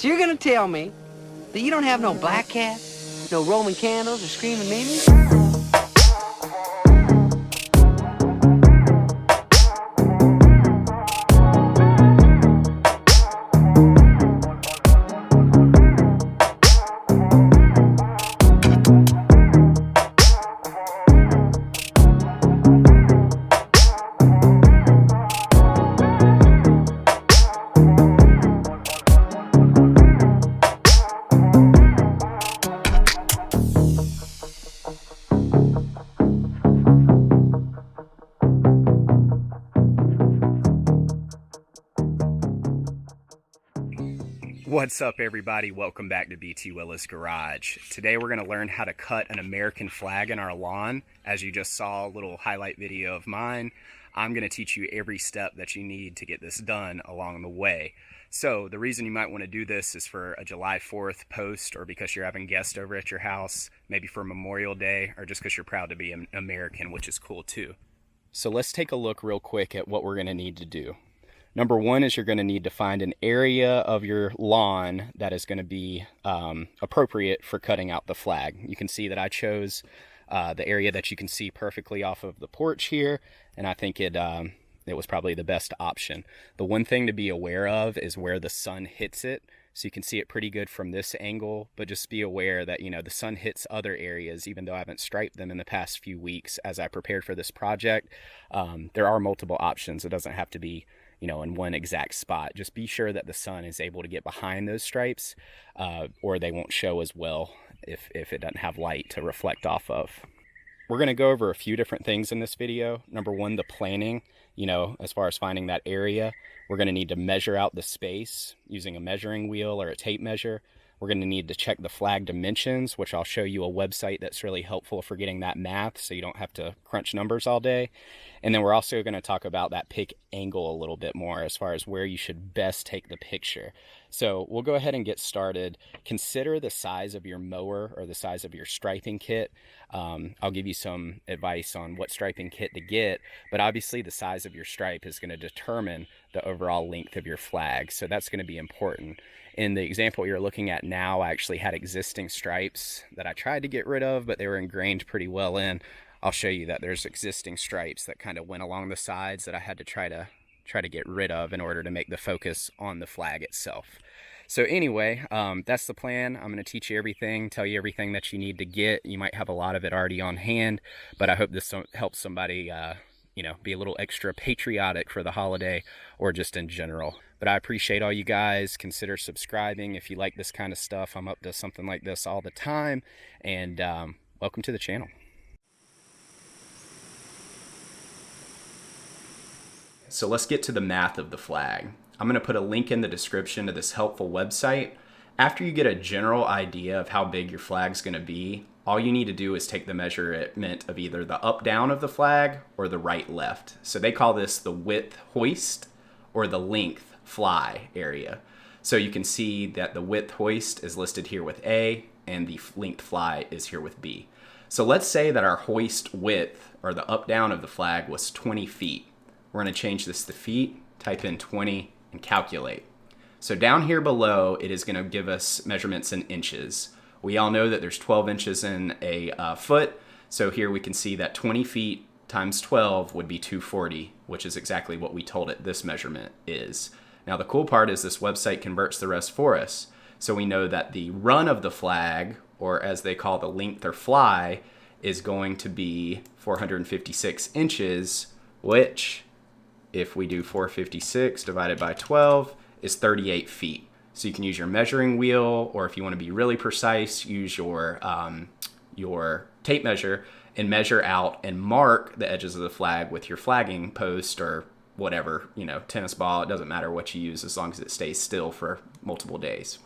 So you're gonna tell me that you don't have no black cat, no Roman candles or screaming mimics? What's up, everybody? Welcome back to BT Willis Garage. Today we're going to learn how to cut an American flag in our lawn. As you just saw a little highlight video of mine, I'm going to teach you every step that you need to get this done along the way. So the reason you might want to do this is for a July 4th post, or because you're having guests over at your house, maybe for Memorial Day, or just because you're proud to be an American, which is cool too. So let's take a look real quick at what we're going to need to do. Number one is you're going to need to find an area of your lawn that is going to be appropriate for cutting out the flag. You can see that I chose the area that you can see perfectly off of the porch here, and I think it was probably the best option. The one thing to be aware of is where the sun hits it. So you can see it pretty good from this angle, but just be aware that, the sun hits other areas, even though I haven't striped them in the past few weeks as I prepared for this project. There are multiple options. It doesn't have to be in one exact spot. Just be sure that the sun is able to get behind those stripes, or they won't show as well if it doesn't have light to reflect off of. We're going to go over a few different things in this video. Number one, the planning, as far as finding that area. We're going to need to measure out the space using a measuring wheel or a tape measure. We're going to need to check the flag dimensions, which I'll show you a website that's really helpful for getting that math so you don't have to crunch numbers all day. And then we're also going to talk about that pick angle a little bit more as far as where you should best take the picture. So we'll go ahead and get started. Consider the size of your mower or the size of your striping kit. I'll give you some advice on what striping kit to get, but obviously the size of your stripe is going to determine the overall length of your flag. So that's going to be important. In the example you're looking at now, I actually had existing stripes that I tried to get rid of, but they were ingrained pretty well in. I'll show you that there's existing stripes that kind of went along the sides that I had to try to get rid of in order to make the focus on the flag itself. So anyway, that's the plan. I'm going to teach you everything, tell you everything that you need to get. You might have a lot of it already on hand, but I hope this helps somebody be a little extra patriotic for the holiday or just in general. But I appreciate all you guys. Consider subscribing if you like this kind of stuff. I'm up to something like this all the time, and welcome to the channel. So let's get to the math of the flag. I'm going to put a link in the description to this helpful website. After you get a general idea of how big your flag's going to be, all you need to do is take the measurement of either the up-down of the flag or the right-left. So they call this the width hoist or the length fly area. So you can see that the width hoist is listed here with A and the length fly is here with B. So let's say that our hoist width or the up-down of the flag was 20 feet. We're going to change this to feet, type in 20, and calculate. So down here below, it is going to give us measurements in inches. We all know that there's 12 inches in a foot, so here we can see that 20 feet times 12 would be 240, which is exactly what we told it this measurement is. Now the cool part is this website converts the rest for us. So we know that the run of the flag, or as they call the length or fly, is going to be 456 inches, which, if we do 456 divided by 12, is 38 feet. So you can use your measuring wheel, or if you want to be really precise, use your tape measure and measure out and mark the edges of the flag with your flagging post or whatever, tennis ball. It doesn't matter what you use as long as it stays still for multiple days.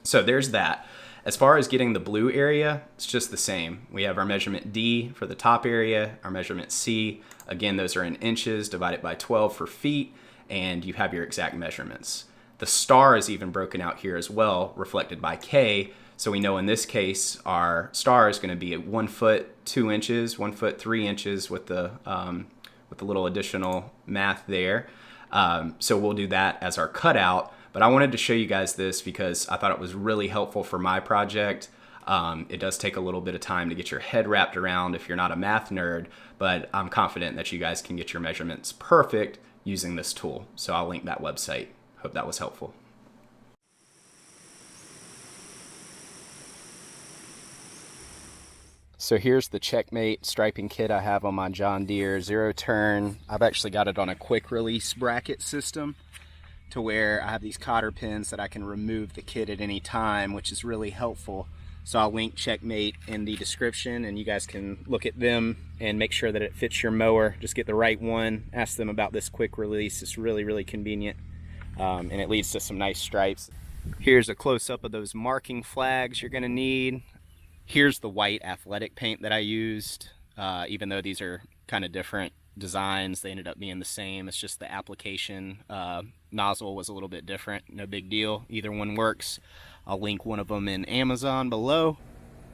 So there's that. As far as getting the blue area, it's just the same. We have our measurement D for the top area, our measurement C. Again, those are in inches, divided by 12 for feet, and you have your exact measurements. The star is even broken out here as well, reflected by K. So we know in this case, our star is going to be at 1 foot 2 inches, 1 foot 3 inches with the little additional math there. So we'll do that as our cutout. But I wanted to show you guys this because I thought it was really helpful for my project. It does take a little bit of time to get your head wrapped around if you're not a math nerd, but I'm confident that you guys can get your measurements perfect using this tool. So I'll link that website. Hope that was helpful. So here's the Checkmate Striping Kit I have on my John Deere zero turn. I've actually got it on a quick release bracket system to where I have these cotter pins that I can remove the kit at any time, which is really helpful. So I'll link Checkmate in the description and you guys can look at them and make sure that it fits your mower. Just get the right one. Ask them about this quick release. It's really, really convenient. And it leads to some nice stripes. Here's a close-up of those marking flags you're gonna need. Here's the white athletic paint that I used. Even though these are kind of different designs, they ended up being the same. It's just the application nozzle was a little bit different. No big deal. Either one works. I'll link one of them in Amazon below.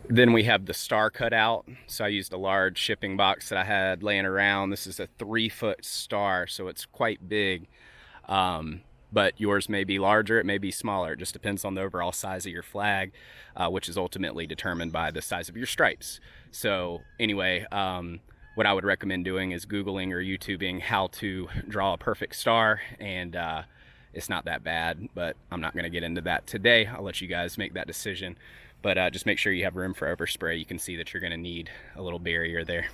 Then we have the star cutout. So I used a large shipping box that I had laying around. This is a 3-foot star, so it's quite big. But yours may be larger, it may be smaller. It just depends on the overall size of your flag, which is ultimately determined by the size of your stripes. So anyway, what I would recommend doing is Googling or YouTubing how to draw a perfect star, and it's not that bad, but I'm not gonna get into that today. I'll let you guys make that decision. But just make sure you have room for overspray. You can see that you're gonna need a little barrier there.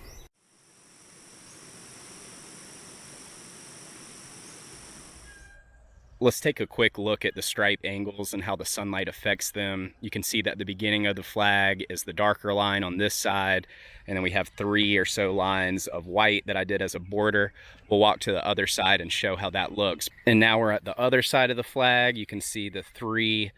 Let's take a quick look at the stripe angles and how the sunlight affects them. You can see that the beginning of the flag is the darker line on this side, and then we have 3 or so lines of white that I did as a border. We'll walk to the other side and show how that looks. And now we're at the other side of the flag. You can see the 3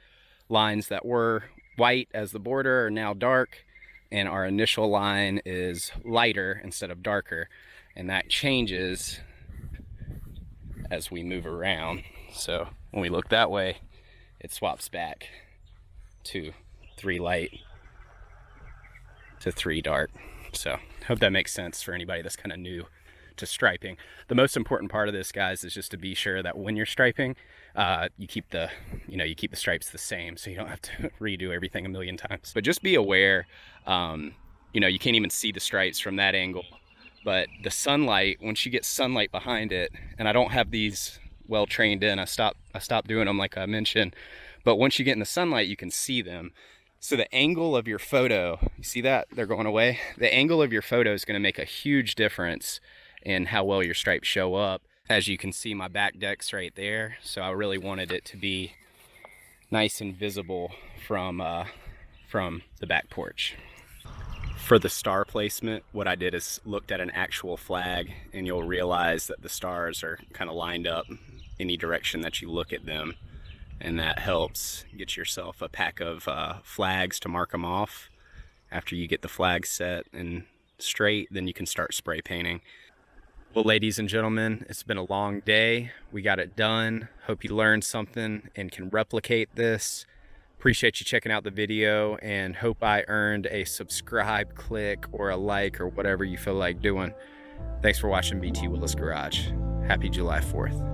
lines that were white as the border are now dark, and our initial line is lighter instead of darker, and that changes as we move around. So when we look that way, it swaps back to 3 light to 3 dark. So hope that makes sense for anybody that's kind of new to striping. The most important part of this, guys, is just to be sure that when you're striping, you keep the stripes the same, so you don't have to redo everything a million times. But just be aware, you can't even see the stripes from that angle, but the sunlight, once you get sunlight behind it, and I don't have these well trained in, I stopped doing them like I mentioned, but once you get in the sunlight you can see them. So the angle of your photo, you see that they're going away, the angle of your photo is going to make a huge difference in how well your stripes show up. As you can see, my back deck's right there, so I really wanted it to be nice and visible from the back porch. For the star placement, what I did is looked at an actual flag, and you'll realize that the stars are kind of lined up any direction that you look at them, and that helps get yourself a pack of flags to mark them off. After you get the flags set and straight, then you can start spray painting. Well, ladies and gentlemen, it's been a long day. We got it done. Hope you learned something and can replicate this. Appreciate you checking out the video, and hope I earned a subscribe click or a like or whatever you feel like doing. Thanks for watching BT Willis Garage. Happy July 4th.